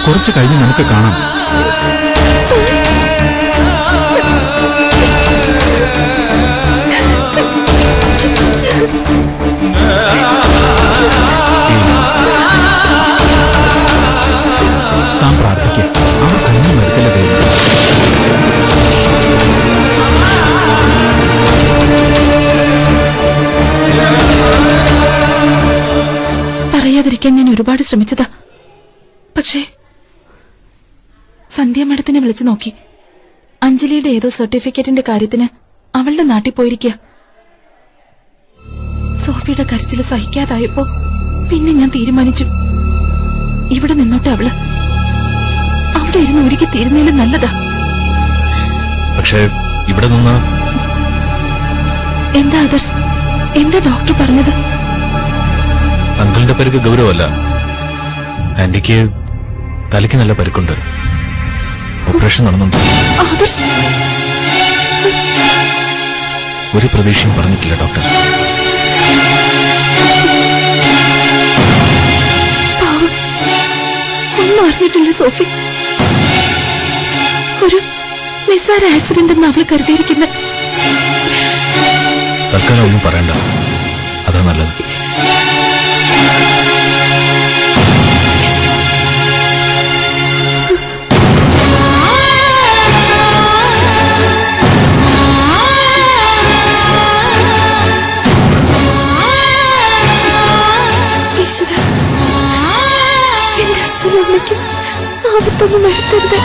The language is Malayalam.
കുറച്ച് കഴിഞ്ഞ് നമുക്ക് കാണാം. താൻ പ്രാർത്ഥിക്കുക, അവർക്കൊന്നും വരുത്തില്ല ദൈവം. പറയാതിരിക്കാൻ ഞാൻ ഒരുപാട് ശ്രമിച്ചതാ. പക്ഷേ സന്ധ്യ മാഡത്തിനെ വിളിച്ചു നോക്കി. അഞ്ജലിയുടെ ഏതോ സർട്ടിഫിക്കറ്റിന്റെ കാര്യത്തിന് അവളുടെ നാട്ടിൽ പോയിരിക്കുക. സോഫിയുടെ കരച്ചില് സഹിക്കാതായപ്പോ പിന്നെ ഞാൻ തീരുമാനിച്ചു, ഇവിടെ നിന്നോട്ടെ അവള്. അവിടെ ഇരുന്ന് ഒരുക്കി തീരുന്നതിലും നല്ലതാ. പക്ഷേ ഇവിടെ നിന്ന് എന്താ ആദർശ്, എന്താ ഡോക്ടർ പറഞ്ഞത്? അങ്കിളിന്റെ പരിക്ക് ഗൗരവമല്ല. ആന്റിക്ക് തലയ്ക്ക് നല്ല പരിക്കുണ്ട്. ഓപ്പറേഷൻ നടന്നുണ്ട്. ആദർശ് ഒരു പ്രതീക്ഷയും പറഞ്ഞിട്ടില്ല ഡോക്ടർ. പാവം, ഒന്നും അറിഞ്ഞിട്ടില്ല സോഫി. ഒരു നിസ്സാര ആക്സിഡന്റ് എന്ന് അവള് കരുതിയിരിക്കുന്നത്. തൽക്കാലം ഒന്നും പറയണ്ട, അതാ നല്ലത്. എന്റെ അച്ഛനും അമ്മയ്ക്കും ആപത്തൊന്നും വരുത്തരുത്.